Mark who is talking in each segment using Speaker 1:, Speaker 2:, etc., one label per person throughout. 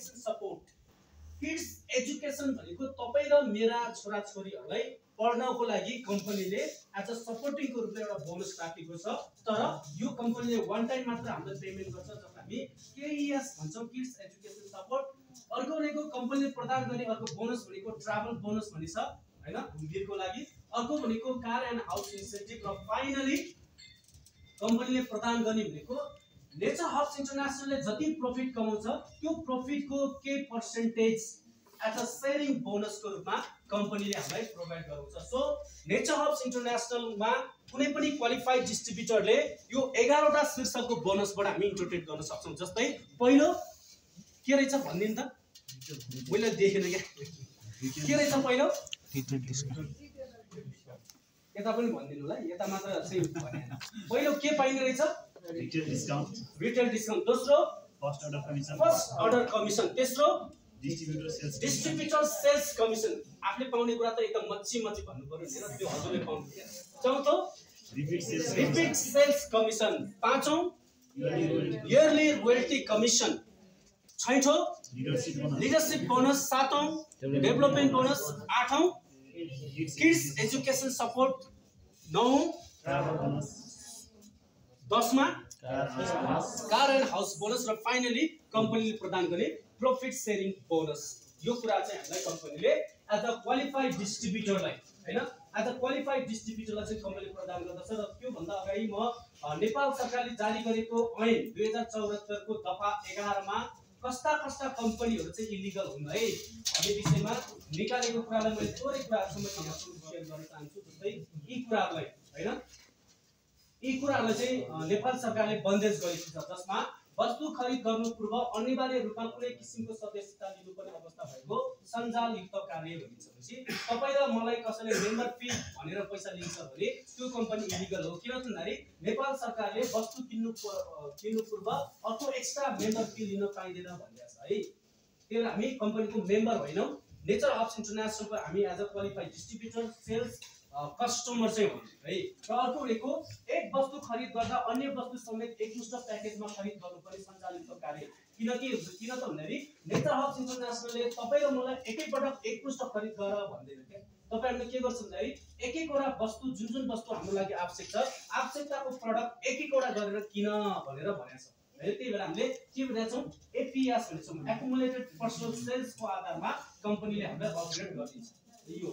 Speaker 1: Education support. Kids education भनेको तपाई र मेरा छोराछोरीहरुलाई पढ्नको लागि कम्पनीले एज अ सपोर्टिङको रूपमा एउटा बोनस राखेको छ। तर यो कम्पनीले वन टाइम मात्र हामीले पेमेन्ट गर्छ, जसलाई हामी केईएस भन्छौं, किड्स एजुकेसन सपोर्ट। अर्को भनेको कम्पनीले प्रदान गर्ने अर्को बोनस भनेको ट्राभल बोनस भनिन्छ हैन, घुमफिरको लागि। अर्को भनेको कार एन्ड हाउस इन्सेन्टिभ। र फाइनली कम्पनीले प्रदान गर्ने भनेको नेचर हब्स इन्टरनेशनलले जति प्रॉफिट कमाउँछ त्यो प्रॉफिटको के पर्सेन्टेज एज अ शेयरिङ बोनसको रूपमा कम्पनीले हामीलाई प्रोवाइड गराउँछ। सो नेचर हब्स इन्टरनेशनलमा कुनै पनि क्वालिफाइड डिस्ट्रिब्युटरले यो 11 वटा शीर्षकको बोनसबाट हामी इन्टरटेट गर्न सक्छौं। जस्तै पहिलो के रहेछ भन्दिन त, मैले देखेन के रहेछ पहिलो, यता पनि भनिदिनु होला, यता मात्र चाहिँ भनेन। पहिलो के पाइने रहेछ? Retail discount. दोस्रो फर्स्ट अर्डर कमिसन। तेस्रो डिस्ट्रिब्युटर सेल्स कमिसन। आफूले पाउने कुरा त एकदम मच्ची भन्नु पर्यो नि, त्यो हजुरले पाउनु। चौथो रिपिट सेल्स कमिसन। पाँचौं इयरली रोयल्टी कमिसन। छैठौं लिडरशिप बोनस। सातौं डेभलपमेन्ट बोनस। आठौं किड्स एजुकेसन सपोर्ट। नौं दसमा कार एन्ड हाउस बोनस। र फाइनली कम्पनीले प्रदान गर्ने प्रॉफिट शेयरिङ बोनस। यो कुरा चाहिँ हामीलाई कम्पनीले एज अ क्वालिफाइड डिस्ट्रिब्युटरलाई हैन, एज अ क्वालिफाइड डिस्ट्रिब्युटरलाई चाहिँ कम्पनीले प्रदान गर्दछ। र त्यो भन्दा अगाडि म नेपाल सरकारले जारी गरेको ऐन 2074 को दफा 11 मा कस्ता कम्पनीहरु चाहिँ इलिगल हुन् है भन्ने विषयमा निकालेको कुरालाई मैले थोरै कुराहरुसम्म शेयर गर्न चाहन्छु। जस्तै यी कुराहरुलाई हैन, यी कुराहरुलाई चाहिँ नेपाल सरकारले बन्देज गरेको छ, जसमा वस्तु खरिद गर्नु पूर्व अनिवार्य रूपमा कुनै किसिमको सदस्यता लिनुपर्ने अवस्था भएको सञ्जालयुक्त कार्य भनिन्छ। भनेपछि तपाई र मलाई कसैले मेम्बर फी भनेर पैसा लिन्छ भने त्यो कम्पनी इलिगल हो। किन भन्दाखेरि नेपाल सरकारले वस्तु किन्नु पूर्व अर्को एक्स्ट्रा मेम्बर फी लिन पाइदैन भनेको छ है। त्यसैले हामी कम्पनीको मेम्बर होइनौ। नेचर हब्स इन्टरनेशनलको हामी as a qualified distributor sales customer चाहिँ हो है। र अर्को भनेको एक वस्तु खरिद गर्दा अन्य वस्तु समेत एकमुष्ट प्याकेजमा खरिद गर्नुपर्ने सञ्चालित कार्य। किन त भन्दाखेरि नेचर हब्स इन्टरनेशनलले तपाई र मलाई एकैपटक एकमुष्ट खरिद गर भन्दैन के। तपाईहरुले के गर्छ भन्दाखेरि एक-एकवटा वस्तु जुन वस्तु हाम्रो लागि आवश्यक छ, आवश्यकताको प्रोडक्ट एक-एकवटा गरेर किन भनेर भनेको छ है। त्यही भएर हामीले के भनेका छौं, एपीएस भनेछौं, एक्युमुलेटेड पर्सनल सेल्स को आधारमा कम्पनीले हामीलाई अपग्रेड गरिदिन्छ यो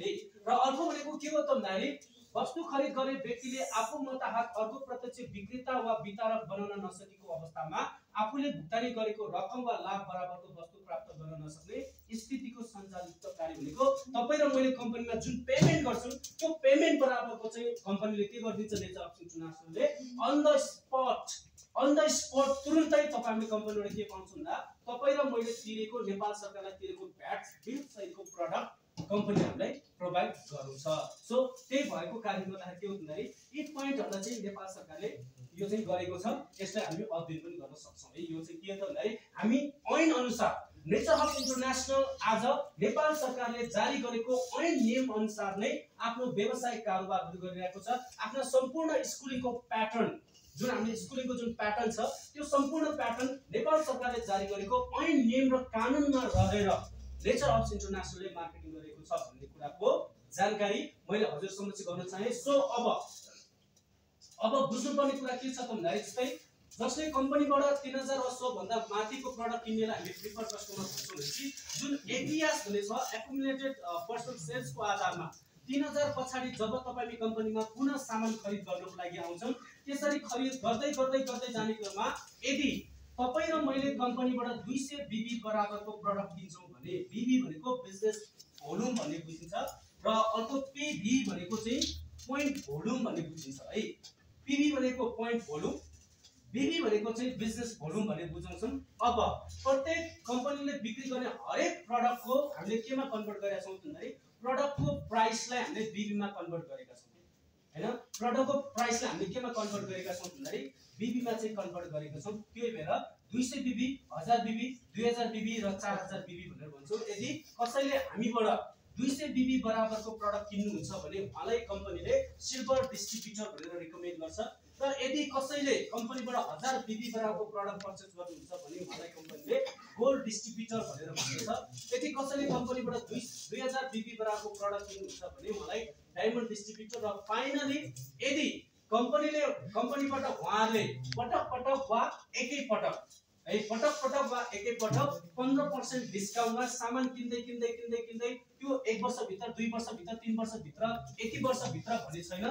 Speaker 1: है। र अर्को भनेको के हो त भन्दाखेरि वस्तु खरिद गर्ने व्यक्तिले आफू मतहात अर्को प्रत्यक्ष विक्रेता वा वितरक बनाउन नसकेको अवस्थामा आफूले भुक्तानी गरेको रकम वा लाभ बराबरको वस्तु प्राप्त गर्न नसक्ने स्थितिको सञ्चालित कार्य भनेको तपाई र मैले कम्पनीमा जुन पेमेन्ट गर्छौं त्यो पेमेन्ट बराबरको चाहिँ कम्पनीले के गर्दिन्छ, नेचर हब्स इन्टरनेशनलले अन द स्पट तुरुन्तै तपाईहरुले कम्पनीबाट के पाउँछ भन्दा तपाई र मैले तिरेको नेपाल सरकारलाई तिरेको भ्याट बिल सहितको प्रोडक्ट कम्पनी हामीलाई प्रोवाइड गराउँछ। सो त्यही भएको कारणले गर्दाखेरि के हो भन्दाखेरि यी पोइन्टहरुलाई चाहिँ नेपाल सरकारले यो चाहिँ गरेको छ। यसलाई हामी अध्ययन पनि गर्न सक्छौं है। यो चाहिँ के त भन्दाखेरि हामी ऐन अनुसार नेचर हब्स इन्टरनेशनल आज नेपाल सरकारले जारी गरेको ऐन नियम अनुसार नै आफ्नो व्यावसायिक कारोबारहरु गरिरहेको छ। आफ्नो सम्पूर्ण स्कुलिङको प्याटर्न जुन हामीले स्कुलिङको जुन प्याटर्न छ त्यो सम्पूर्ण प्याटर्न नेपाल सरकारले जारी गरेको ऐन नियम र कानुनमा रहेर नेचर हब्स इन्टरनेशनलले मार्केटिङ गरेको छ भन्ने कुराको जानकारी मैले हजुरसम्म चाहिँ गर्न चाहे। सो अब बुझ्नुपर्ने कुरा के छ त भन्दाखेरि जसले कम्पनीबाट 3000 वा सो भन्दा माथिको प्रोडक्ट किन्नेलाई हामीले प्रिफर कस्टमर भन्छौं भनेपछि जुन एपीएस भन्ने छ, एक्युमुलेटेड पर्सनल सेल्स को आधारमा 3000 पछाडी जब तपाईले कम्पनीमा पुनः सामान खरिद गर्नको लागि आउँछन्, त्यसरी खरिद गर्दै जाने क्रममा यदि तपाई र मैले कम्पनीबाट 200 बीबी बराबरको प्रोडक्ट किन्छौं भने बीबी भनेको बिजनेस भोल्युम भन्ने बुझिन्छ र अर्को पीभी भनेको चाहिँ पोइन्ट भोल्युम भन्ने बुझिन्छ है। पीभी भनेको पोइन्ट भोल्युम, बीबी भनेको चाहिँ बिजनेस भोल्युम भन्ने बुझाउँछौं। अब प्रत्येक कम्पनीले बिक्री गर्ने हरेक प्रोडक्टको हामीले केमा कन्भर्ट गरेका छौं भन्दाखेरि प्रोडक्टको प्राइसलाई हामीले बीबी मा कन्भर्ट गरेका छौं हैन। प्रोडक्टको प्राइसलाई हामीले केमा कन्भर्ट गरेका छौं भन्दाखेरि बीबी मा चाहिँ कन्भर्ट गरेका छौं। त्यही भएर 200 बीबी, 1000 बीबी, 2000 बीबी र 4000 बीबी भनेर भन्छौं। यदि कसैले हामीबाट 200 बीबी बराबरको प्रोडक्ट किन्नुहुन्छ भने उहाँलाई कम्पनीले सिल्भर डिस्ट्रिब्युटर भनेर रिकमेन्ड गर्छ। र यदि कसैले कम्पनीबाट 1000 बीबी बराबरको प्रोडक्ट पर्चेज गर्नुहुन्छ भने उहाँलाई कम्पनीले गोल्ड डिस्ट्रिब्युटर भनेर भन्छ। यदि कसैले कम्पनीबाट 2000 बीबी बराबरको प्रडक्ट किन्नुहुन्छ भने मलाई डायमन्ड डिस्ट्रिब्युटर र फाइनली यदि कम्पनीबाट उहाँहरूले पटक वा एकैपटक वा एकैपटक 15% डिस्काउन्टमा सामान किन्दै त्यो 1 वर्षभित्र 2 वर्षभित्र 3 वर्षभित्र यति वर्षभित्र भन्ने छैन।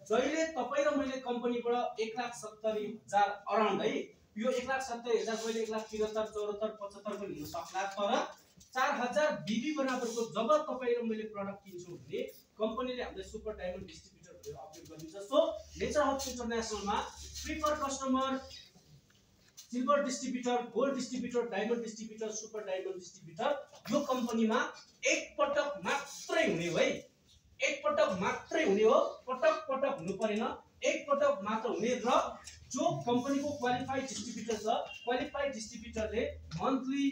Speaker 1: जहिले तपाईँ र मैले कम्पनीबाट 1,70,000 अराउन्ड है, यो 1,70,000 कहिले 1,73,000 74,000 75,000 पनि हुन सक्ला, तर 4,000 बीबी बराबरको जब तपाईँ र मैले प्रडक्ट किन्छौँ भने कम्पनीले हामीलाई सुपर डायमन्ड डिस्ट्रिब्युटर भनेर अपडेट गरिदिन्छ। सो नेचर हब इन्टरनेसनलमा prefer customer silver distributor, gold distributor, diamond distributor, super diamond distributor यो कम्पनीमा एकपटक मात्रै हुने हो है, एकपटक मात्रै हुने हो, पटक हुनु परेन, एकपटक मात्र हुने। र जो कम्पनीको क्वालिफाइड डिस्ट्रिब्युटर छ, क्वालिफाइड डिस्ट्रिब्युटरले मन्थली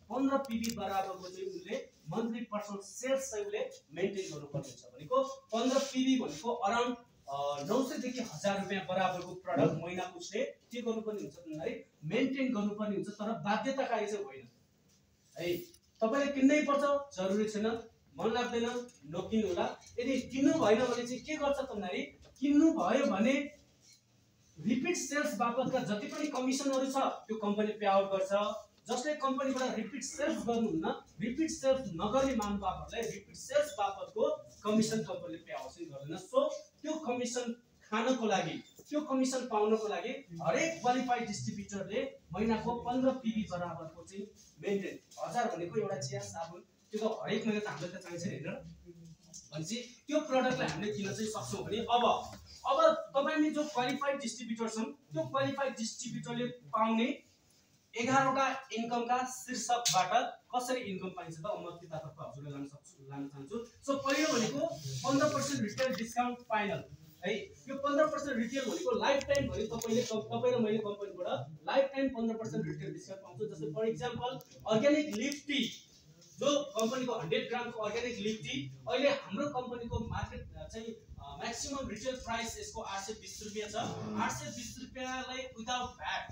Speaker 1: 15 पीबी बराबरको चाहिँ उनले मन्थली पर्सनल सेल्स चाहिँ उनले मेन्टेन गर्नुपर्ने हुन्छ। भनेको 15 पीबी भनेको अराउन्ड 900 देखि 1000 रुपैयाँ बराबरको प्रडक्ट महिनाको उसले के गर्नुपर्ने हुन्छ भन्दाखेरि मेन्टेन गर्नुपर्ने हुन्छ, तर बाध्यताकारी चाहिँ होइन है। तपाईले किन्नै पर्छ जरुरी छैन, मन लाग्दैन नकिन्नु होला। यदि किन्नु भएन भने चाहिँ के गर्छ भन्दाखेरि किन्नु भयो भने रिपिट सेल्स बापतका जति पनि कमिसनहरु छ त्यो कम्पनी पे आउट गर्छ। जसले कम्पनीबाट रिपिट सेल्स गर्नुहुन्न, रिपिट सेल्स नगर्ने महानुभावहरुलाई रिपिट सेल्स बापतको कमिसन कम्पनीले पे आउट गर्दैन। सो त्यो कमिसन खानको लागि, त्यो कमिसन पाउनको लागि हरेक क्वालिफाइड डिस्ट्रिब्युटरले महिनाको 15 पीबी बराबरको चाहिँ मेन्टेन 1000 भनेको एउटा चिया साबुन त्यो त हरेक महिना त हामीलाई त चाहिन्छ हैन भनेपछि त्यो प्रोडक्टलाई हामीले किन्न चाहिँ सक्छौं भने अब तपाईले जो क्वालिफाइड डिस्ट्रिब्युटर छन् त्यो क्वालिफाइड डिस्ट्रिब्युटरले पाउने 11 वटा इन्कमका शीर्षकबाट कसरी इन्कम पाइन्छ त म त्यतातर्फ हजुरलाई लान चाहन्छु। सो पहिलो भनेको 15% रिटेल डिस्काउन्ट फाइनल है। यो 15% रिटेल भनेको लाइफ टाइम भरि तपाई र मैले कम्पनीबाट लाइफ टाइम 15% रिटेल डिस्काउन्ट पाउँछु। जस्तै for example organic leaf tea, जो कम्पनीको 100 ग्रामको अर्ग्यानिक लिफ टी अहिले हाम्रो कम्पनीको मार्केट चाहिँ म्याक्सिमम रिटेल प्राइस यसको 820 रुपैयाँ छ। 820 रुपैयाँलाई विदाउट भ्याट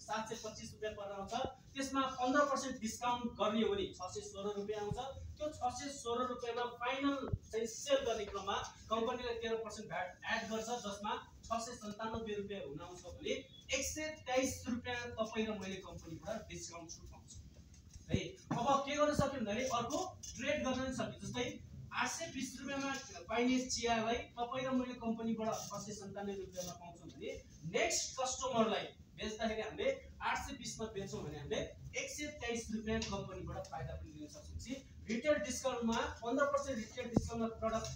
Speaker 1: 725 रुपैयाँ पर्न आउँछ। त्यसमा 15% डिस्काउन्ट गर्ने हो भने 616 रुपैयाँ आउँछ। त्यो 616 रुपैयाँमा फाइनल चाहिँ सेल गर्ने क्रममा कम्पनीले 13% भ्याट एड गर्छ, जसमा 697 रुपैयाँ हुन आउँछ भने 123 रुपैयाँ तपाईँ र मैले कम्पनीबाट डिस्काउन्ट छुट पाउँछ है। अब के गर्न सक्यो भन्दाखेरि अर्को ट्रेड गर्न सक्यो। जस्तै 820 रुपैयाँमा पाइने चियालाई तपाईँ र मैले कम्पनीबाट 697 रुपैयाँमा पाउँछौँ भने नेक्स्ट कस्टमरलाई बेच्दाखेरि हामीले 820 मा बेच्छौं भने हामीले 123 रुपैयाँ कम्पनीबाट फाइदा पनि लिन सक्छौं। रिटेल डिस्काउन्टमा 15% रिटेल डिस्काउन्टमा प्रोडक्ट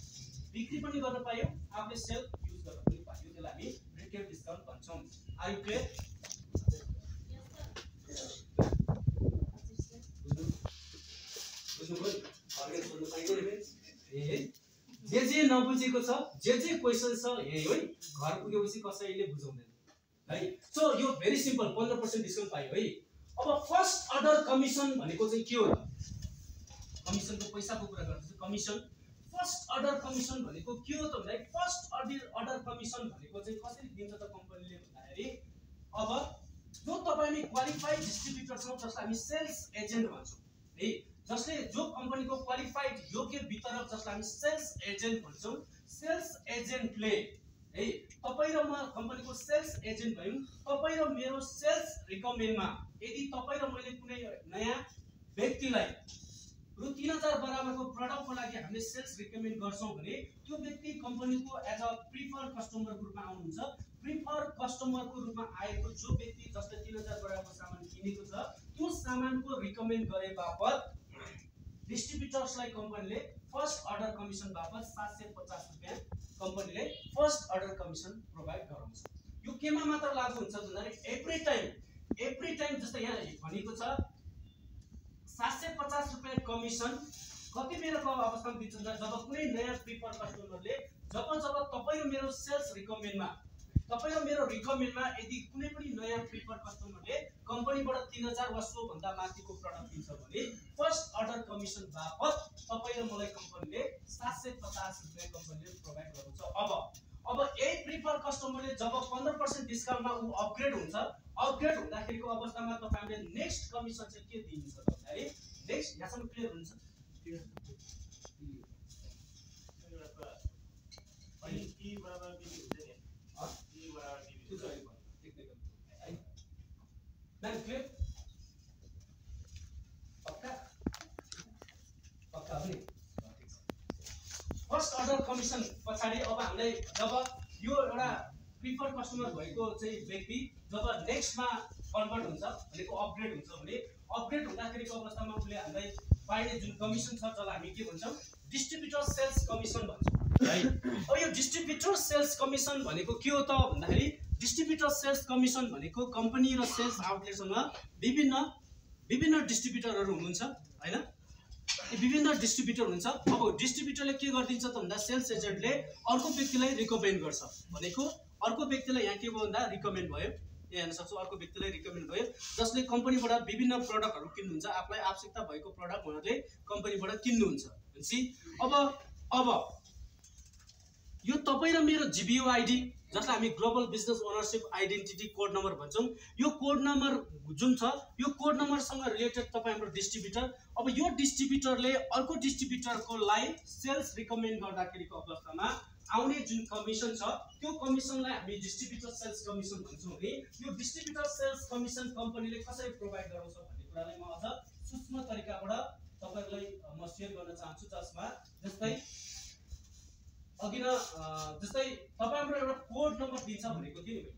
Speaker 1: बिक्री पनि गर्न पायो, आफूले सेल युज गर्न पनि पायो। त्यसलाई हामी रिटेल डिस्काउन्ट भन्छौं। Are you clear? जे नबुझेको छ, जे क्वेशन छ यही हो है, घर पुगेपछि कसैले बुझाउँदैन है। सो यो भेरी सिम्पल 15% डिस्काउन्ट पायो है। अब फर्स्ट अर्डर कमिसन भनेको चाहिँ के हो त? कमिसनको पैसाको कुरा गर्छु। कमिसन फर्स्ट अर्डर कमिसन भनेको के हो त भन्दाखेरि फर्स्ट अर्डर कमिसन भनेको चाहिँ कसरी दिन्छ त कम्पनीले भन्दाखेरि अब जो तपाईले क्वालिफाइड डिस्ट्रिब्युटर छौ जसलाई हामी सेल्स एजेन्ट भन्छौं है, जसले जो कम्पनीको क्वालिफाइड योग्य वितरक जसलाई हामी सेल्स एजेन्ट भन्छौं, सेल्स एजेन्टले है तपाई र म कम्पनीको सेल्स एजेन्ट भयौं। तपाई र मेरो सेल्स रिकमेन्डमा यदि तपाई र मैले कुनै नयाँ व्यक्तिलाई रु 3000 बराबरको प्रोडक्टको लागि हामीले सेल्स रिकमेन्ड गर्छौं भने त्यो व्यक्ति कम्पनीको एज अ प्रिफर कस्टमरको रूपमा आउनुहुन्छ। प्रिफर कस्टमरको रूपमा आएको जो व्यक्ति जसले 3000 बराबरको सामान किनेको छ त्यो सामानको रिकमेन्ड गरे बापत डिस्ट्रिब्युटर्सलाई कम्पनीले फर्स्ट अर्डर कमिसन बापत 750 रुपैयाँ कम्पनीले फर्स्ट अर्डर कमिसन प्रोवाइड गराउँछ। यो केमा मात्र लागू हुन्छ भन्दाखेरि एभ्री टाइम जस्तै यहाँ भनेको छ 750 रुपैयाँ कमिसन कति बेरको अवस्थामा दिन्छ जब कुनै नयाँ प्रिफर कस्टमरले जब तपाई र मेरो सेल्स रिकमेन्डमा यदि कुनै पनि नयाँ प्रिफर कस्टमरले कम्पनीबाट 3000 वा सो भन्दा माथिको प्रोडक्ट किन्छ भने फर्स्ट अर्डर कमिसन बापत तपाई र मलाई कम्पनीले 750 रुपैयाँ कम्पनीले प्रोवाइड गर्छ। अब यही प्रिफर कस्टमरले जब 15% डिस्काउन्टमा उ अपग्रेड हुन्छ, अपग्रेड हुँदाखेरिको अवस्थामा तपाईले नेक्स्ट कमिसन चाहिँ के दिनुहुन्छ भन्दाखेरि नेक्स्ट यहाँसम्म क्लियर हुन्छ।
Speaker 2: अनि टी बराबर बी हुन्छ नि टी बराबर बी
Speaker 1: त्यो चाहिँ टेक्निकल है मैन क्लियर पक्का पक्का पनि फर्स्ट अर्डर कमिसन पछाडी अब हामीलाई जब यो एउटा प्रिफर कस्टमर भएको चाहिँ व्यक्ति जब नेक्स्टमा कन्भर्ट हुन्छ भनेको अपग्रेड हुन्छ भने अपग्रेड हुँदाखेरिको अवस्थामा उसले हामीलाई पाइने जुन कमिसन छ जसलाई हामी के भन्छौँ डिस्ट्रिब्युटर सेल्स कमिसन भन्छौँ है। अब यो डिस्ट्रिब्युटर सेल्स कमिसन भनेको के हो त भन्दाखेरि डिस्ट्रिब्युटर सेल्स कमिसन भनेको कम्पनी र सेल्स आउटलेटसँग विभिन्न डिस्ट्रिब्युटरहरू हुनुहुन्छ हैन। विभिन्न डिस्ट्रिब्युटर हुन्छ। अब डिस्ट्रिब्युटरले के गरिदिन्छ त भन्दा सेल्स एजेन्टले अर्को व्यक्तिलाई रिकमेन्ड गर्छ भनेको अर्को व्यक्तिलाई यहाँ के भयो भन्दा रिकमेन्ड भयो यहाँ हेर्न सक्छौँ अर्को व्यक्तिलाई रिकमेन्ड भयो जसले कम्पनीबाट विभिन्न प्रडक्टहरू किन्नुहुन्छ आफूलाई आवश्यकता भएको प्रडक्ट उहाँले कम्पनीबाट किन्नुहुन्छ भनेपछि अब यो तपाईँ र मेरो जीबीओ आइडी जसलाई हामी global business ownership identity code number भन्छौँ यो कोड नम्बर जुन छ यो कोड नम्बरसँग रिलेटेड तपाईँ हाम्रो डिस्ट्रिब्युटर अब यो डिस्ट्रिब्युटरले अर्को डिस्ट्रिब्युटरको लाई सेल्स रिकमेन्ड गर्दाखेरिको अवस्थामा आउने जुन कमिसन छ त्यो कमिसनलाई हामी डिस्ट्रिब्युटर सेल्स कमिसन भन्छौँ भने यो डिस्ट्रिब्युटर सेल्स कमिसन कम्पनीले कसरी प्रोभाइड गराउँछ भन्ने कुरालाई म अझ सूक्ष्म तरिकाबाट तपाईहरुलाई म शेयर गर्न चाहन्छु जसमा जस्तै अघि न जस्तै तपाई हाम्रो एउटा कोड नम्बर दिन्छ भनेको थियो नि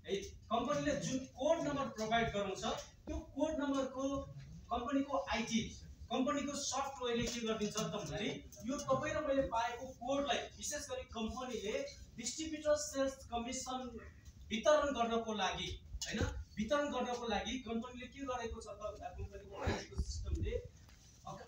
Speaker 1: है कम्पनीले जुन कोड नम्बर प्रोभाइड गराउँछ त्यो कोड नम्बरको कम्पनीको आईटी कम्पनीको सफ्टवेयरले के गर्दिन्छ त भन्दाखेरि यो तपाई र मैले पाएको कोडलाई विशेष गरी कम्पनीले डिस्ट्रिब्युटर सेल्स कमिसन वितरण गर्नको लागि हैन वितरण गर्नको लागि कम्पनीले के गरेको छ त भन्दा कम्पनीको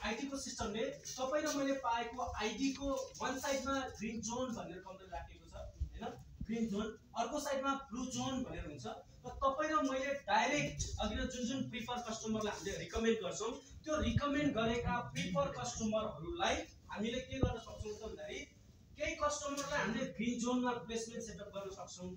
Speaker 1: आईटी को सिस्टमले तपाई र मैले पाएको आईडी को वन साइडमा ग्रीन जोन भनेर कम्पनीले राखेको छ हैन ग्रीन जोन अर्को साइडमा ब्लू जोन भनेर हुन्छ र तपाई र मैले डाइरेक्ट अघि जुन प्रिफर कस्टमरलाई हामीले रिकमेन्ड गर्छौं त्यो रिकमेन्ड गरेका प्रिफर कस्टमरहरूलाई हामीले के गर्न सक्छौं त भन्दाखेरि केही कस्टमरलाई हामीले ग्रीन जोनमा प्लेसमेन्ट सेटअप गर्न सक्छौं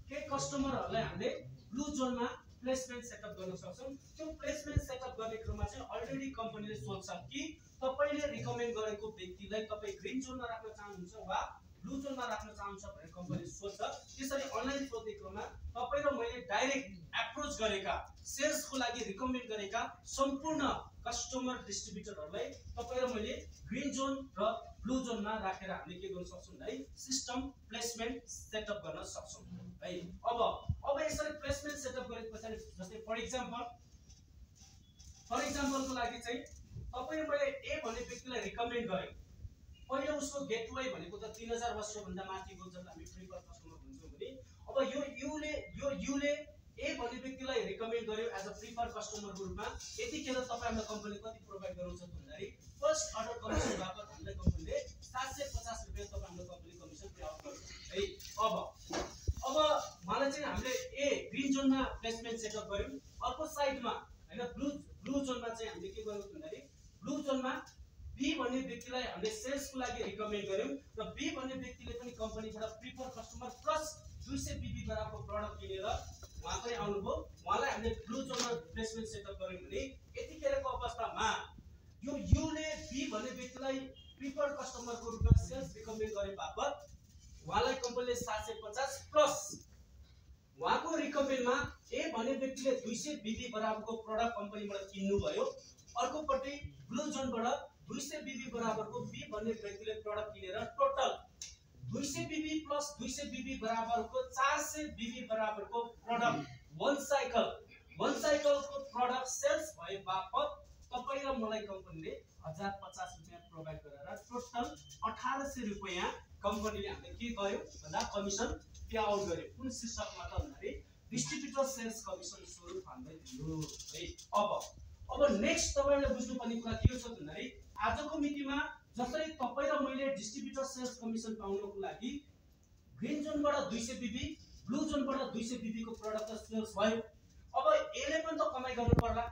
Speaker 1: केही कस्टमरहरूलाई हामीले ब्लू जोनमा प्लेसमेन्ट सेटअप गर्न सक्छौं त्यो प्लेसमेन्ट सेटअप गर्ने क्रममा चाहिँ अलरेडी कम्पनीले सोच्छ कि तपाईले रिकमेन्ड गरेको व्यक्तिलाई तपाई ग्रीन जोनमा राख्न चाहनुहुन्छ वा ब्लू जोनमा राख्न चाहनुहुन्छ भनेर कम्पनीले सोच्छ त्यसरी अनलाइन सोध्ने क्रममा तपाई र मैले डाइरेक्ट एप्रोच गरेका सेल्सको लागि रिकमेन्ड गरेका सम्पूर्ण कस्टमर डिस्ट्रिब्युटरहरूलाई तपाई र मैले ग्रीन जोन र ब्लू जोनमा राखेर हामीले के गर्न सक्छौं है सिस्टम प्लेसमेन्ट सेटअप गर्न सक्छौं है। अब यसरी प्लेसमेन्ट सेटअप गरेपछि जस्तै फर एक्जाम्पलको लागि चाहिँ तपाई र मैले ए भन्ने व्यक्तिलाई रिकमेन्ड गरे पहिले उसको गेटवे भनेको त 3000 वर्ष भन्दा माथिको जब हामी प्रिफर कस्टमर भन्छौं भने अब यो युले ए भन्ने व्यक्तिलाई रिकमेन्ड गर्यो एज अ प्रिफर कस्टमरको रूपमा यतिखेर तपाई हाम्रो कम्पनीले कति प्रोभाइड गराउँछ भन्दाखेरि फर्स्ट अर्डर कमिसन बापत हामीलाई कम्पनीले 750 रुपैयाँ तपाई हाम्रो कम्पनी कमिसन पे आउट गर्छ है। अब मलाई चाहिँ हामीले ए ग्रीन जोनमा प्लेसमेन्ट सेटअप गर्यौं अर्को साइडमा हैन ब्लू जोनमा चाहिँ हामीले के गर्यौं भन्दाखेरि ब्लू जोनमा बी भन्ने व्यक्तिलाई हामीले सेल्सको लागि रिकमेन्ड गर्यौं र बी भन्ने व्यक्तिले पनि कम्पनीबाट प्रिफर कस्टमर प्लस 200 बीबी बराबरको प्रोडक्ट किनेर उहाँ पनि आउनुभयो उहाँलाई हामीले ब्लू जोनमा प्लेसमेन्ट सेटअप गर्यौं भने यतिखेरको अवस्थामा यो युले बी भन्ने व्यक्तिलाई प्रिफर कस्टमरको रूपमा सेल्स रिकमेन्ड गरे बापत उहाँलाई कम्पनीले 750 प्लस उहाँको रिकमेन्डमा ए भन्ने व्यक्तिले 200 बीबी बराबरको प्रोडक्ट कम्पनीबाट किन्नु भयो अर्कोपट्टि ब्लू जोनबाट 200 बीबी बराबरको बी भन्ने व्यक्तिले प्रोडक्ट किनेर टोटल 200 बीबी प्लस 200 बीबी बराबरको 400 बीबी बराबरको प्रोडक्ट वन साइकलको प्रोडक्ट सेल्स भए बापत तपाई र मलाई कम्पनीले 1050 रुपैयाँ प्रोभाइड गरेर टोटल 1800 रुपैयाँ कम्पनीले हामीले के गर्यो भन्दा कमिसन पे आउट गर्यो कुन सिस्टममा त भन्दाखेरि डिस्ट्रिब्युटर सेल्स कमिसन स्वरूप हामीले दियो है। अब नेक्स्ट तपाईले बुझ्नुपर्ने कुरा के हो त भन्दाखेरि आजको मितिमा जसरी तपाई र मैले डिस्ट्रिब्युटर सेल्स कमिसन पाउनको लागि ग्रीन जोनबाट 200 बीबी ब्लू जोनबाट 200 बीबी को प्रोडक्ट सेल्स भयो अब ए ले पनि त कमाइ गर्नु पर्ला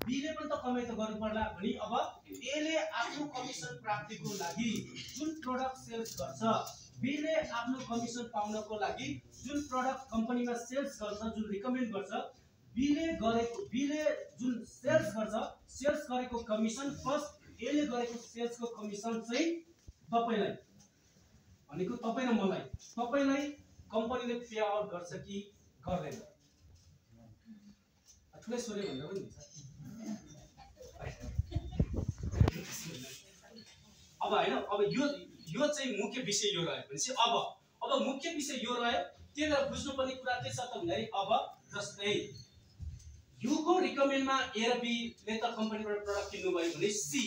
Speaker 1: बी ले पनि त कमाइ त गर्नु पर्ला भनी अब ए ले आफ्नो कमिसन प्राप्तिको लागि जुन प्रोडक्ट सेल्स गर्छ बी ले आफ्नो कमिसन पाउनको लागि जुन प्रडक्ट कम्पनीमा सेल्स गर्छ, जुन रिकमेन्ड गर्छ, बी ले जुन सेल्स गर्छ, सेल्स गरेको कमिसन प्लस ए ले गरेको सेल्सको कमिसन चाहिँ तपाईलाई भनेको तपाई र मलाई तपाईलाई कम्पनीले पे आउट गर्छ कि गर्दैन? ठुलै सोरे भन्दा पनि हुन्छ। अब हैन, अब यो चाहिँ मुख्य विषय यो रह्यो भनेपछि अब मुख्य विषय यो रह्यो। त्यसले बुझ्नुपर्ने कुरा के छ त भन्दाखेरि अब जस्तै यू को रिकमेन्डमा ए र बी ले त कम्पनीबाट प्रोडक्ट किन्नु भयो भने सी,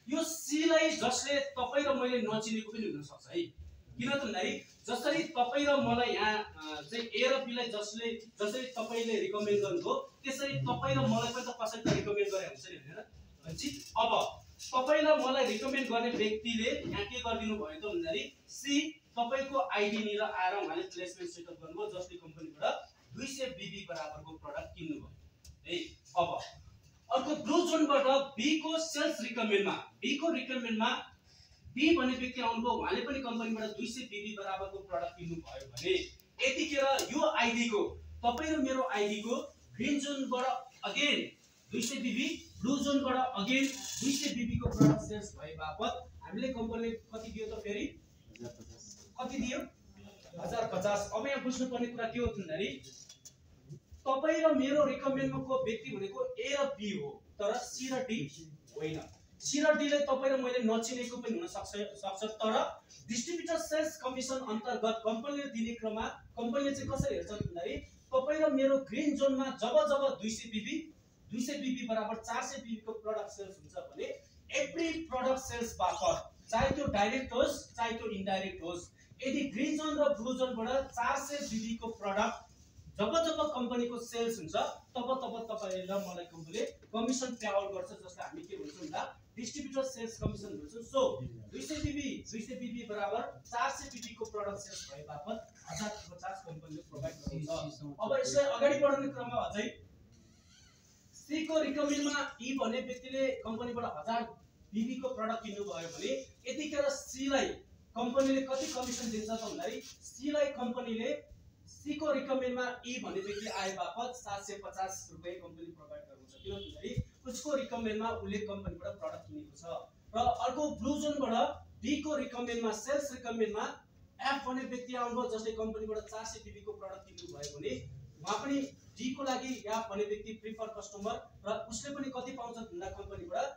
Speaker 1: यो सी लाई जसले तपाई र मैले नचिनेको पनि हुन सक्छ है। किन त भन्दाखेरि जसरी तपाई र मलाई यहाँ चाहिँ ए र बी लाई जसरी तपाईले रिकमेन्ड गर्नुभयो त्यसरी तपाई र मलाई पनि त कसैले रिकमेन्ड गरे हुन्छ नि हैन। भनेपछि अब तपाईलाई मलाई रिकमेन्ड गर्ने व्यक्तिले यहाँ के गरिदिनु भयो त भन्दाखेरि सी तपाईको आईडी लिएर आएर उहाँले प्लेसमेन्ट सेटअप गर्नुभयो जसले कम्पनीबाट 200 बीबी बराबरको प्रोडक्ट किन्नु भयो है। अब अर्को ब्लू जोनबाट बी को सेल्स रिकमेन्डमा बी भन्ने व्यक्ति आउनुभयो, उहाँले पनि कम्पनीबाट 200 बीबी बराबरको प्रोडक्ट किन्नु भयो भने यतिखेर यो आईडी को तपाई र मेरो आईडी को green जोनबाट again 200 BB, blue जोनबाट again 200 BB को प्रोडक्ट सेल्स भए बापत हामीले कम्पनीले कति दियो त फेरि? कति दियो? 1050। अब यहाँ बुझ्नु पर्ने कुरा के हो भन्दाखेरि तपाई र मेरो रिकमेन्डको व्यक्ति भनेको ए र बी हो, तर सी र डी होइन। सी र डी ले तपाई र मैले नचिनेको पनि हुन सक्छ, तर डिस्ट्रिब्युटर सेल्स कमिसन अन्तर्गत कम्पनीले दिने क्रममा कम्पनीले चाहिँ कसरी हेर्छ भन्दाखेरि तपाई र मेरो ग्रीन जोनमा जब 200 बीबी बराबर 400 बीबी को प्रोडक्ट सेल्स हुन्छ भने एभ्री प्रोडक्ट सेल्स बापत चाहे त्यो डाइरेक्ट होस् चाहे त्यो इन्डाइरेक्ट होस्, यदि ग्रीन जोन र ब्लू जोनबाट 400 बीबी को प्रोडक्ट जब कम्पनीको सेल्स हुन्छ तब तपाईले र मलाई कम्पनीले कमिसन पे आउट गर्छ, जसलाई हामी के भन्छौँ भन्दा डिस्ट्रिब्युटर सेल्स कमिसन भन्छौँ। सो 200 बीबी बराबर 400 बीबी को प्रोडक्ट सेल्स भए बापत 1050 कम्पनीले प्रोवाइड गर्छ। अब यसलाई अगाडि बढाउने क्रममा अझै सी को रिकमेन्डमा ई भन्ने व्यक्तिले कम्पनीबाट 1000 बीबी को प्रोडक्ट किन्नु भयो भने यतिखेर सी लाई कम्पनीले कति कमिसन दिन्छ त भन्दाखेरि सी लाई कम्पनीले सी को रिकमेन्डमा ई भन्ने व्यक्ति आए बापत 750 रुपैयाँ कम्पनी प्रोवाइड गर्नुहुन्छ, किनभने उसको रिकमेन्डमा उले कम्पनीबाट प्रोडक्ट किनेको छ। र अर्को ब्लू जोनबाट डी को रिकमेन्डमा सेल्स रिकमेन्डमा एफ भन्ने व्यक्ति आउनुभयो जसले कम्पनीबाट 400 बीबी को प्रोडक्ट किन्नु भयो भने उहाँ पनि डी को लागि एफ भन्ने व्यक्ति प्रिफर कस्टमर र उसले पनि कति पाउँछ भन्दा कम्पनीबाट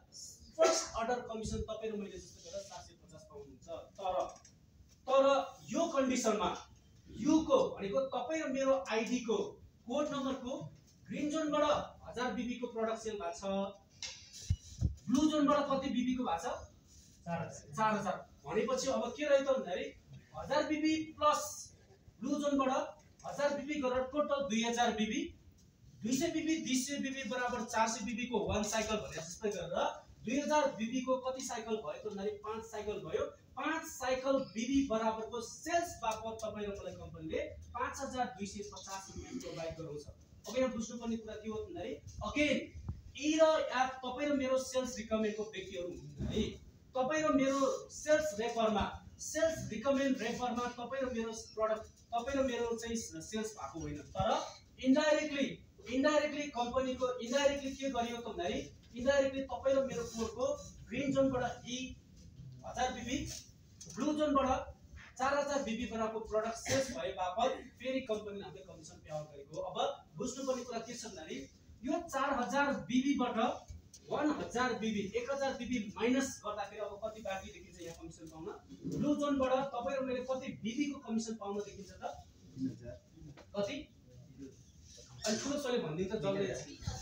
Speaker 1: फर्स्ट अर्डर कमिसन तपाई र मैले जस्तो गरेर 750 पाउनुहुन्छ। तर यो कन्डिसनमा यू को भनेको तपाई र मेरो आईडी को कोड नम्बर को ग्रीन जोनबाट 1000 बीबी को प्रोडक्ट सेल भएको छ, ब्लू जोनबाट कति बीबी को भएको छ? 4000। भनेपछि अब के रह्यो त भन्दाखेरि 1000 बीबी प्लस ब्लू जोनबाट 1000 बीबी गरेर टोटल 2000 बीबी, 200 बीबी 200 बीबी बराबर 400 बीबी को 1 साइकल भने जस्तै गरेर 2000 बीबी को कति साइकल भयो त भन्दाखेरि 5 साइकल भयो। 5 साइकल बीबी बराबरको सेल्स बापत तपाई र मलाई कम्पनीले 5250 रुपैयाँ प्रोवाइड गराउँछ। अब यहाँ बुझ्नुपर्ने कुरा के हो भन्दाखेरि अगेन ई र एफ तपाई र मेरो सेल्स रिकमेन्डको व्यक्तिहरू हुन् है। तपाई र मेरो सेल्स रिकमेन्ड रेफरमा तपाई र मेरो प्रोडक्ट तपाई र मेरो चाहिँ सेल्स भएको होइन, तर इन्डाइरेक्टली कम्पनीको इन्डाइरेक्टली के गरियो त भन्दाखेरि इन्डाइरेक्टली तपाई र मेरो कोडको ग्रीन जोनबाट ई 1000 बीबी, ब्लू जोनबाट 4000 बीबी बराबरको प्रोडक्ट सेल्स भए बापत फेरि कम्पनीले हामीले कमिसन पे आउट गरेको। अब बुझ्नुपर्ने कुरा के छ भन्दाखेरि यो 4000 बीबी बाट 1000 बीबी 1000 बीबी माइनस गर्दाखेरि अब कति बाँकी देखिन्छ यहाँ कमिसन पाउन? ब्लू जोनबाट तपाई र मैले कति बीबी को कमिसन पाउन देखिन्छ त? 3000 कति? अनि ठुलो सले भन्दिन्छ जल्दै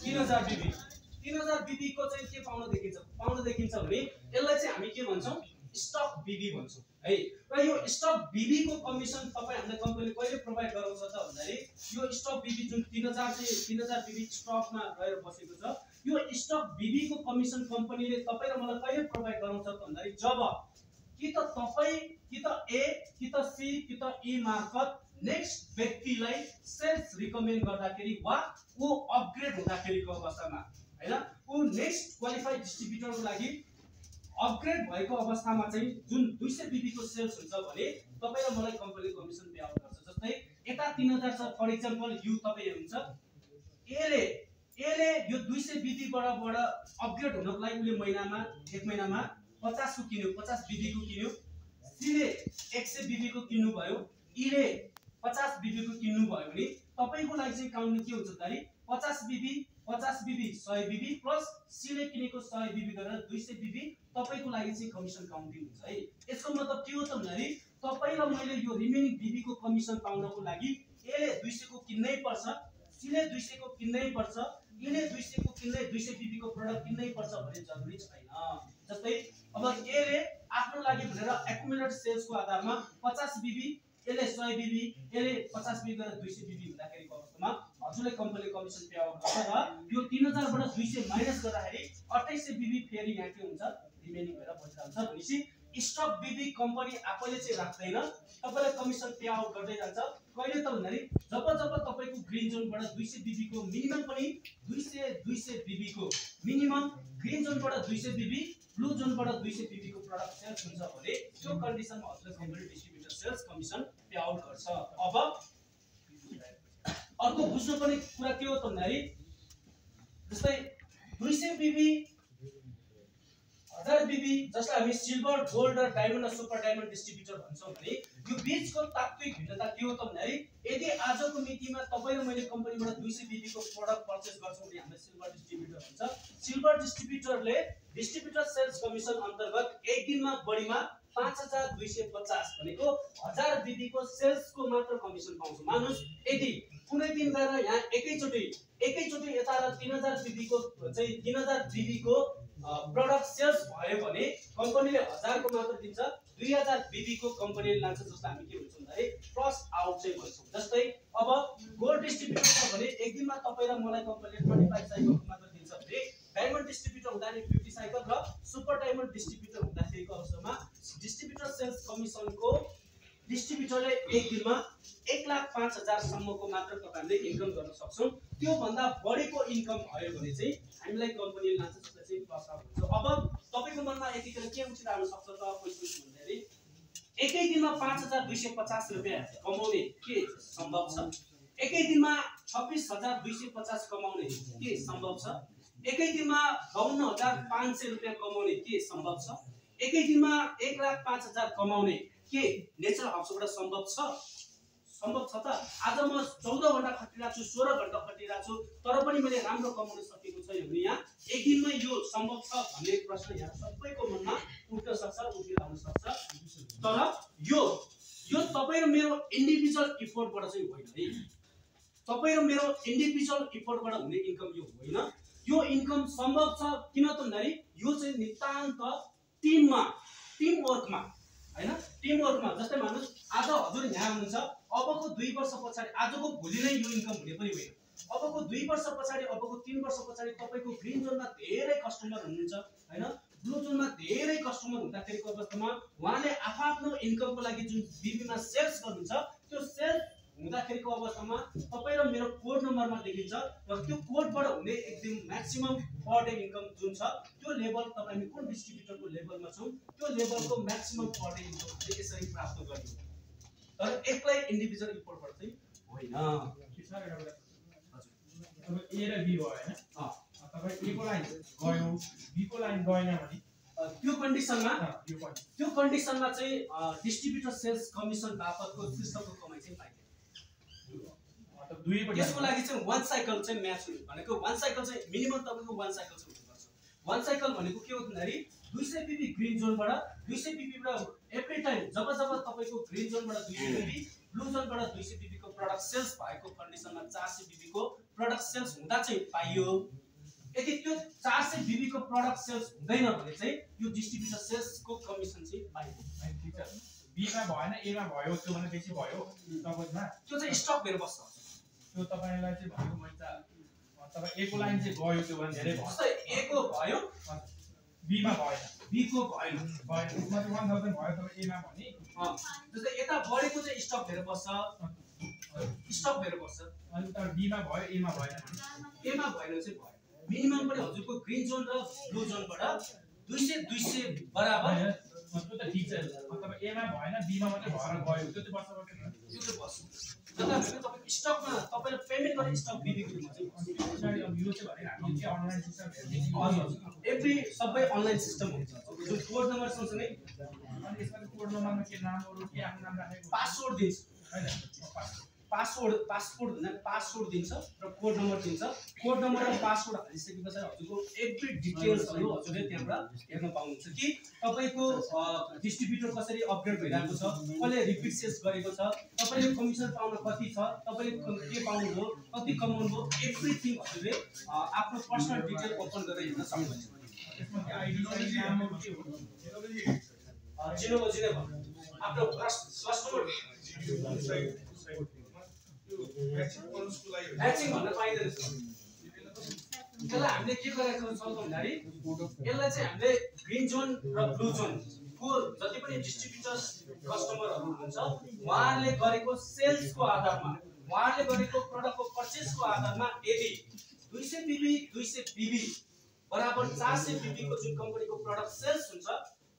Speaker 1: 3000 बीबी 3000 बीबी को चाहिँ के पाउन देखिन्छ भने यसलाई चाहिँ हामी के भन्छौं? स्टक बीबी भन्छौं है। र यो स्टक बीबी को कमिसन तपाई हामीले कम्पनीले कहिले प्रोवाइड गराउँछ त भन्दाखेरि यो स्टक बीबी जुन 3000 बीबी स्टकमा रहेर बसेको छ, यो स्टक बीबी को कमिसन कम्पनीले तपाई र मलाई कहिले प्रोवाइड गराउँछ त भन्दाखेरि जब कि त तपाई कि त ए कि त सी कि त ई मार्फत नेक्स्ट व्यक्तिलाई सेल्स रिकमेन्ड गर्दाखेरि वा उ अपग्रेड हुँदाखेरिको अवस्थामा हैन, उ नेक्स्ट क्वालिफाइड डिस्ट्रिब्युटरको लागि अपग्रेड भएको अवस्थामा चाहिँ जुन 200 बीबी को सेल्स हुन्छ भने तपाई र मलाई कम्पनीले कमिसन पे आउट गर्छ। जस्तै यता 3000 छ फर एक्जाम्पल यु तपाई हुन्छ एले यो 200 बीबी बाट अपग्रेड हुनको लागि उले महिनामा एक महिनामा 50 को किन्यो 50 बीबी को किन्यो, सीले 100 बीबी को किन्नु भयो, इले 50 बीबी को किन्नु भयो भने तपाईको लागि चाहिँ काउन्ट के हुन्छ त 50 बीबी 100 बीबी प्लस सीले किनेको 100 बीबी गरेर 200 बीबी तपाईको लागि चाहिँ कमिसन काउन्टिङ हुन्छ है। यसको मतलब के हो त भन्दाखेरि तपाई र मैले यो रिमेनिङ बीबी को कमिसन पाउनको लागि एले 200 को किन्नै पर्छ, सीले 200 को किन्नै पर्छ, इले 200 को किन्नै 200 बीबी को प्रोडक्ट किन्नै पर्छ भन्ने जरुरी छैन। जस्तै अब एले आफ्नो लागि भनेर एक्युमुलेटेड सेल्स को आधारमा 50 बीबी एले 100 बीबी एले 50 बीबी गरेर 200 बीबी हुँदाखेरि अवस्थामा हजुरले कम्पनीले कमिसन पे आउट गर्छ र यो 3000 बाट 200 माइनस गर्दाखेरि 2800 बीबी फेरि यहाँ के हुन्छ रिमेनिङ भएर बचिरहन्छ। भनेपछि स्टक बीबी कम्पनी आफैले चाहिँ राख्दैन, तपाईलाई कमिसन पे आउट गर्दै जान्छ। कहिले त भन्दाखेरि जब तपाईको ग्रीन जोनबाट 200 बीबी को मिनिमम पनि 200 बीबी को मिनिमम ग्रीन जोनबाट 200 बीबी ब्लू जोनबाट 200 बीबी को प्रोडक्ट सेल्स हुन्छ भने त्यो कन्डिसनमा हजुरले company distributor sales commission pay out गर्छ। अब अर्को बुझ्नु पर्ने कुरा के हो त भन्दाखेरि जस्तै 200 बीबी 1000 बीबी जसलाई हामी सिल्भर गोल्ड र डायमन्ड र सुपर डायमन्ड डिस्ट्रिब्युटर भन्छौं भने यो बीचको तात्विक भिन्नता के हो त भन्दाखेरि यदि आजको मितिमा तपाई र मैले कम्पनीबाट 200 बीबी को प्रोडक्ट पर्चेस गर्छौं भने हामीले सिल्भर डिस्ट्रिब्युटर भन्छ। सिल्भर डिस्ट्रिब्युटरले डिस्ट्रिब्युटर सेल्स कमिसन अन्तर्गत एक दिनमा बढीमा 5250 भनेको 1000 बीबी को सेल्स को मात्र कमिसन पाउँछ। मानुस यदि कुनै दिन गएर यहाँ एकैचोटी यता र 3000 बीबी को चाहिँ 3000 बीबी को प्रोडक्ट सेल्स भयो भने कम्पनीले 1000 को मात्र दिन्छ, 2000 बीबी को कम्पनीले लान्छ। जस्तो हामी के भन्छौँ भने क्रस आउट चाहिँ भन्छौँ। जस्तै अब गोल्ड डिस्ट्रिब्युटर छ भने एक दिनमा तपाई र मलाई कम्पनीले 25 साइकल मात्र दिन्छ भने डायमन्ड डिस्ट्रिब्युटर हुँदाखेरि 50 साइकल र सुपर डायमन्ड डिस्ट्रिब्युटर हुँदाखेरिको अवस्थामा डिस्ट्रिब्युटर सेल्स कमिसनको डिस्ट्रिब्युटरले एक दिनमा 1,05,000 सम्मको मात्र तपाईहरुले इन्कम गर्न सक्छौं। त्यो भन्दा बढीको इन्कम भयो भने चाहिँ हामीलाई कम्पनीले लान्छ, जसलाई चाहिँ क्रस आउट भन्छ। अब तपाईको मनमा यतिखेर के उठिरहन सक्छ त क्वेशन भन्दाखेरि एकै दिनमा 5250 रुपैयाँ कमाउने के सम्भव छ? एकै दिनमा 26250 कमाउने के सम्भव छ? एकै दिनमा 52500 रुपैयाँ कमाउने के सम्भव छ? एकै दिनमा 1,05,000 कमाउने के नेचरल हाउसबाट सम्भव छ? सम्भव छ त? आज म 14 घण्टा खटिरहेको छु, 16 घण्टा खटिरहेको छु, तर पनि मैले राम्रो कमाउन सकेको छैन भने यहाँ एक दिनमा यो सम्भव छ भन्ने प्रश्न यहाँ सबैको मनमा उठ्न सक्छ, उठिरहन सक्छ। तर यो तपाई र मेरो इन्डिभिजुअल इफोर्टबाट चाहिँ होइन है। तपाई र मेरो इन्डिभिजुअल इफोर्टबाट हुने इन्कम यो होइन। यो इन्कम सम्भव छ किन त भन्दाखेरि यो चाहिँ नितान्त टिमवर्कमा हैन, टिमवर्कमा। जस्तै मानुस आज हजुर यहाँ हुनुहुन्छ, अबको 2 वर्ष पछाडी आजको भोलि नै यो इन्कम हुने पनि होइन। अबको 2 वर्ष पछाडी अबको 3 वर्ष पछाडी तपाईको ग्रीन जोनमा धेरै कस्टमर हुनुहुन्छ हैन, ब्लू जोनमा धेरै कस्टमर हुँदाखेरिको अवस्थामा उहाँले आफ्नो इन्कमको लागि जुन बीबीमा सेल्स गर्नुहुन्छ त्यो सेल्स हुँदाखेरिको अवस्थामा तपाई र मेरो कोड नम्बरमा देखिन्छ र त्यो कोडबाट हुने एकदम म्याक्सिमम पर डे इन्कम जुन छ त्यो लेभल तपाईले कुन डिस्ट्रिब्युटरको लेभलमा छौ त्यो लेभलको म्याक्सिमम पर डे इन्कम हामीले यसरी प्राप्त गर्नु। तर एक्लै इन्डिभिजुअल इफोर्टबाट चाहिँ होइन।
Speaker 2: अब ए र बी भयो हैन, तपाई ए को लाइन गयो बी को लाइन गएन भने
Speaker 1: त्यो कन्डिसनमा चाहिँ डिस्ट्रिब्युटर सेल्स कमिसन बापतको सिस्टमको कमाइ चाहिँ पाइन्छ।
Speaker 2: मतलब दुई पटि
Speaker 1: यसको लागि चाहिँ वन साइकल चाहिँ म्याच हुनु भनेको वन साइकल चाहिँ मिनिमम तपाईको वन साइकल चाहिँ हुनुपर्छ। वन साइकल भनेको के हो भन्दाखेरि 200 बीबी ग्रीन जोनबाट 200 बीबी बाट एभ्री टाइम जब तपाईको ग्रीन जोनबाट 200 बीबी ब्लू जोनबाट 200 बीबी को प्रोडक्ट सेल्स भएको कन्डिसनमा 400 बीबी को प्रोडक्ट सेल्स हुँदा चाहिँ पाइयो। यदि त्यो 400 बीबी को प्रोडक्ट सेल्स हुँदैन भने चाहिँ यो डिस्ट्रिब्युटर सेल्स को कमिसन चाहिँ पाइयो।
Speaker 2: ठीक छ, बी मा भएन ए मा भयो, त्यो भने बेसी भयो तपाईमा
Speaker 1: त्यो चाहिँ स्टक भएर बस्छ।
Speaker 2: त्यो तपाईलाई चाहिँ भनेको मैले तपाई ए को लाइन चाहिँ गयो त्यो भने धेरै भयो।
Speaker 1: जस्तै ए को भयो
Speaker 2: बी मा भएन,
Speaker 1: बी को भएन,
Speaker 2: मतलब 1000 भयो तर ए मा भने
Speaker 1: जस्तै यता बढेको चाहिँ स्टक भएर बस्छ, स्टक भएर बस्छ।
Speaker 2: अनि त बी मा भयो ए मा भएन भने
Speaker 1: ए मा भएन चाहिँ भयो। मिनिमम पनि हजुरको ग्रीन जोन र ब्लू जोनबाट 200 बराबर
Speaker 2: त्यो त ठीक छ मतलब ए मा भएन बी मा मात्रै भएर गयो त्यो चाहिँ वर्ष
Speaker 1: त्यो चाहिँ बस्छ जता तपाईको स्टकमा तपाईले पेमेन्ट गर्ने स्टक बीबी ग्रुपमा चाहिँ
Speaker 2: पछाडी अब यो चाहिँ भने हामी के अनलाइन सिस्टम हेर्ने
Speaker 1: एभ्री सबै अनलाइन सिस्टम हुन्छ जो कोड नम्बर सँगसँगै
Speaker 2: अनि यसमा कोड नम्बरमा के नामहरु के आफ्नो नाम राखेको
Speaker 1: पासवर्ड दिन्छ हैन पासपोर्ट भन्दा पासवर्ड दिन्छ र कोड नम्बर दिन्छ कोड नम्बर र पासवर्ड हालिसकेपछि हजुरको एभ्री डिटेल्सहरु हजुरले त्यहाँबाट हेर्न पाउनुहुन्छ कि तपाईको डिस्ट्रिब्युटर कसरी अपग्रेड भइरहेको छ कसले रिपिट सेल्स गरेको छ तपाईले कमिसन पाउन कति छ तपाईले के पाउनुभयो कति कमाउनुभयो एभ्रीथिङ हजुरले आफ्नो पर्सनल डिटेल ओपन गरेर हेर्न सक्नुहुन्छ
Speaker 2: त्यसमा के आइडी नामहरु के हो
Speaker 1: जिनोलोजी नै भयो आफ्नो कस्टमर म्याचिङ भन्न पाइदैन यसलाई हामीले के गरेको छौँ भन्दाखेरि यसलाई चाहिँ हामीले ग्रीन जोन र ब्लू जोन को जति पनि डिस्ट्रिब्युटर्स कस्टमरहरु हुनुहुन्छ उहाँहरूले गरेको सेल्सको आधारमा उहाँहरूले गरेको प्रोडक्टको परचेजको आधारमा यदि 200 बीबी 200 बीबी बराबर 400 बीबी को जुन कम्पनीको प्रोडक्ट सेल्स हुन्छ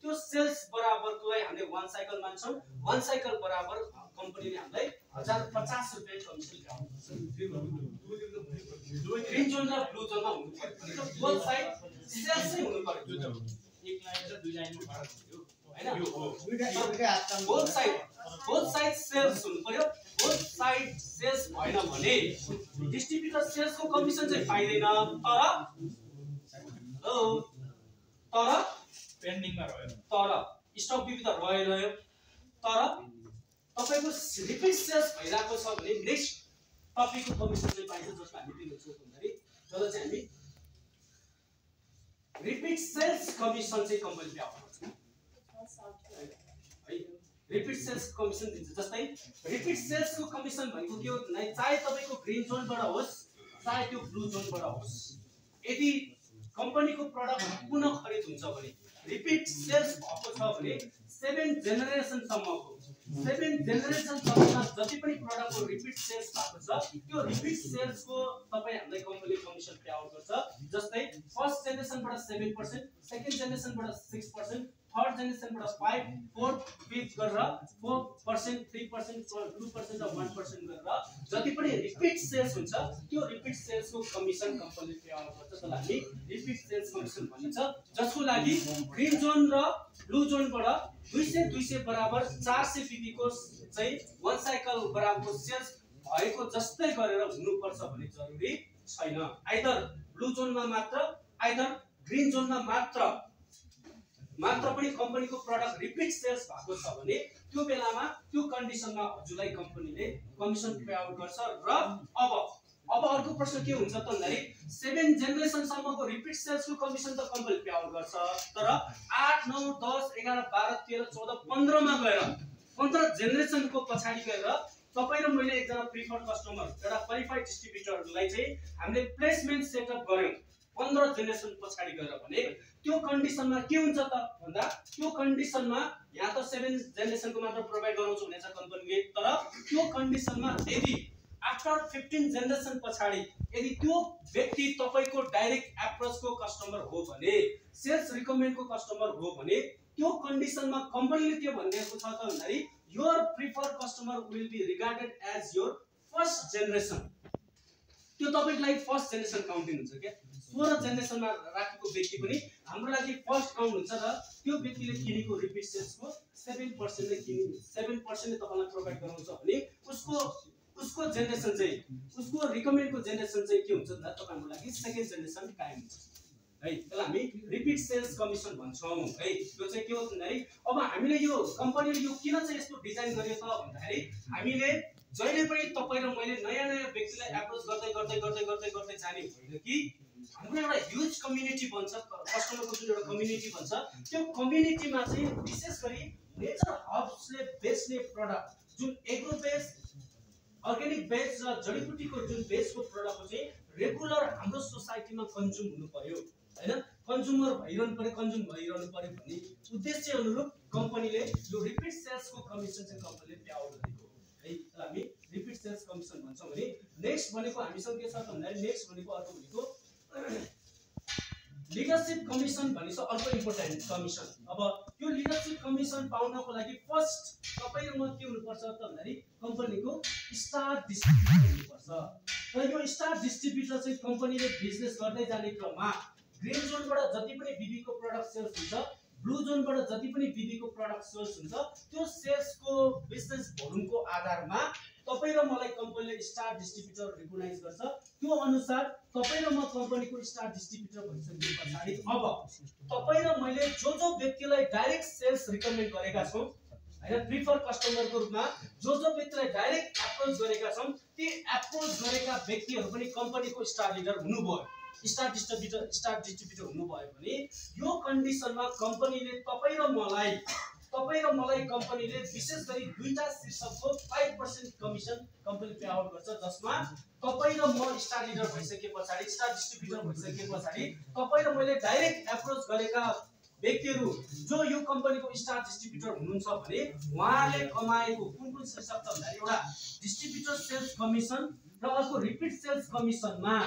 Speaker 1: त्यो सेल्स बराबरलाई हामीले वन साइकल मान्छौं वन साइकल बराबर कम्पनीले हामीलाई 1050 रुपैयाँ कमिसन दिन्छ ग्रीन जोन र ब्लू जोनमा हुनु पर्यो बोथ साइड सेल्स नै हुनु पर्यो एक लाइन र दुई लाइनमा फरक हुन्छ हैन बोथ साइड सेल्स हुनु पर्यो बोथ साइड सेल्स भएन भने डिस्ट्रिब्युटर सेल्सको कमिसन चाहिँ पाइदैन तर
Speaker 2: पेन्डिङमा रह्यो
Speaker 1: तर स्टक बिक्री त रह्यो तर तपाईको रिपिट सेल्स भइराको छ भने नेक्स्ट टपिकको कमिसन चाहिँ पाइन्छ जसमा हामी दिन्छौँ भन्दाखेरि जब चाहिँ हामी रिपिट सेल्स कमिसन चाहिँ कम्पनीले आउँछ है रिपिट सेल्स कमिसन दिन्छ जस्तै रिपिट सेल्सको कमिसन भनेको के हो भन्दा चाहे तपाईको ग्रीन जोनबाट होस् चाहे त्यो ब्लू जोनबाट होस् यदि कम्पनीको प्रोडक्ट पुनः खरिद हुन्छ भने रिपिट सेल्स भएको छ भने 7 जेनेरेसन सम्मको 7 जेनेरेसन सम्ममा जति पनि प्रोडक्टको रिपिट सेल्स भएको छ त्यो रिपिट सेल्सको तपाई हामीलाई कम्पनीले कमिसन पे आउट गर्छ जस्तै फर्स्ट जेनेरेसनबाट 7% सेकेन्ड जेनेरेसनबाट 6% थर्ड जेनेरेसनबाट 5 4th 5th गरेर 4% 3% 2% र 1% गरेर जति पनि रिपिट सेल्स हुन्छ त्यो रिपिट सेल्सको कमिसन कम्पनीले पे आउट गर्छ त्यसलाई हामी रिपिट सेल्स कमिसन भनिन्छ जसको लागि ग्रीन जोन र ब्लू जोनबाट 200 बराबर 400 बीबी को चाहिँ वन साइकल बराबरको सेल्स भएको जस्तै गरेर हुनुपर्छ भन्ने जरुरी छैन आइदर ब्लू जोनमा मात्र आइदर ग्रीन जोनमा मात्र पनि कम्पनीको प्रोडक्ट रिपिट सेल्स भएको छ भने त्यो बेलामा त्यो कन्डिसनमा हजुरलाई कम्पनीले कमिसन पे आउट गर्छ र अब अर्को प्रश्न के हुन्छ त भन्दाखेरि 7 जेनेरेसन सम्मको रिपिट सेल्सको कमिसन त कम्पनीले पे आउट गर्छ तर 8 9 10 11 12 13 14 15 मा गएर 15 जेनेरेसनको पछाडी गएर तपाई र मैले एकजना प्रिफर्ड कस्टमर एउटा क्वालिफाइड डिस्ट्रिब्युटरलाई चाहिँ हामीले प्लेसमेन्ट सेटअप गर्यौं 15 जेनेरेसन पछाडी गएर भने त्यो कन्डिसनमा के हुन्छ त भन्दा त्यो कन्डिसनमा यहाँ त 7 जेनेरेसनको मात्र प्रोवाइड गराउँछु भनेछ कम्पनीले तर त्यो कन्डिसनमा यदि आफ्टर 15 जेनेरेसन पछाडी यदि त्यो व्यक्ति तपाईको डाइरेक्ट एप्रोचको कस्टमर हो भने सेल्स रिकमेन्डको कस्टमर हो भने त्यो कन्डिसनमा कम्पनीले के भनिरहेको छ त भन्दाखेरि your preferred customer will be regarded as your first generation त्यो तपाईको लागि फर्स्ट जेनेरेसन काउन्टिङ हुन्छ के 16 जेनेरेसनमा राखेको व्यक्ति पनि हाम्रो लागि फर्स्ट काउन्ट हुन्छ र त्यो व्यक्तिले किनेको रिपिट सेल्सको 7% ले किने 7% ले तपाईलाई प्रोवाइड गराउँछ भने उसको जेनेरेसन चाहिँ उसको रिकमेन्डको जेनेरेसन चाहिँ के हुन्छ भन्दा तपाईहरुको लागि सेकेन्ड जेनेरेसन कायम हुन्छ है त्यसलाई हामी रिपिट सेल्स कमिसन भन्छौं है यो चाहिँ के हो भन्दाखेरि अब हामीले यो कम्पनीले यो किन चाहिँ यस्तो डिजाइन गर्यो त भन्दाखेरि हामीले जहिले पनि तपाई र मैले नयाँ व्यक्तिलाई एप्रोच गर्दै जाने होइन कि हाम्रो एउटा ह्युज कम्युनिटी बन्छ कस्टमरको जुन एउटा कम्युनिटी बन्छ त्यो कम्युनिटीमा चाहिँ विशेष गरी नेचर हर्ब्सले बेच्ने प्रोडक्ट जुन एग्रो बेस अर्गानिक बेस र जडीबुटीको जुन बेसको प्रोडक्ट चाहिँ रेगुलर हाम्रो सोसाइटीमा कन्ज्युम हुनु पर्यो हैन कन्ज्युमर कन्ज्युम भइरहनु पर्यो भन्ने उद्देश्य अनुरूप कम्पनीले यो रिपिट सेल्सको कमिसन चाहिँ कम्पनीले पे आउट गरेको है त्यसलाई हामी रिपिट सेल्स कमिसन भन्छौं भने नेक्स्ट भनेको हामीसँग के छ भन्दाखेरि नेक्स्ट भनेको अर्को भनेको लिडरशिप कमिसन भनेको अर्को इम्पोर्टेन्ट कमिसन। अब यो लिडरशिप कमिसन पाउनको लागि फर्स्ट तपाईँ र म के हुनुपर्छ त भन्दाखेरि कम्पनीको स्टार डिस्ट्रिब्युटर हुनुपर्छ। र यो स्टार डिस्ट्रिब्युटर चाहिँ कम्पनीले बिजनेस गर्दै जाने क्रममा ग्रीन जोनबाट जति पनि बीबीको प्रडक्ट सेल्स हुन्छ, ब्लू जोनबाट जति पनि बीबीको प्रडक्ट सेल्स हुन्छ, त्यो सेल्सको बिजनेस भोल्युमको आधारमा तपाईँ र मलाई कम्पनीले स्टार डिस्ट्रिब्युटर रिकग्नाइज गर्छ। त्यो अनुसार तपाईँ र म कम्पनीको स्टार डिस्ट्रिब्युटर भइसके पछाडि अब तपाईँ र मैले जो व्यक्तिलाई डाइरेक्ट सेल्स रिकमेन्ड गरेका छौँ हैन, प्रिफर कस्टमरको रूपमा जो व्यक्तिलाई डाइरेक्ट एप्रोच गरेका छौँ, ती एप्रोच गरेका व्यक्तिहरू पनि कम्पनीको स्टार लिडर हुनुभयो, स्टार डिस्ट्रिब्युटर हुनुभयो भने यो कन्डिसनमा कम्पनीले तपाईँ र मलाई कम्पनीले विशेष गरी दुईटा शीर्षकको 5% कमिसन कम्पनी पे आउट गर्छ, जसमा तपाईँ र म स्टार लिडर भइसके पछाडि, स्टार डिस्ट्रिब्युटर भइसके पछाडि तपाईँ र मैले डाइरेक्ट एप्रोच गरेका व्यक्तिहरू जो यो कम्पनीको स्टार डिस्ट्रिब्युटर हुनुहुन्छ भने उहाँले कमाएको कुन शीर्षक त भन्दा एउटा डिस्ट्रिब्युटर सेल्स कमिसन र अर्को रिपिट सेल्स कमिसनमा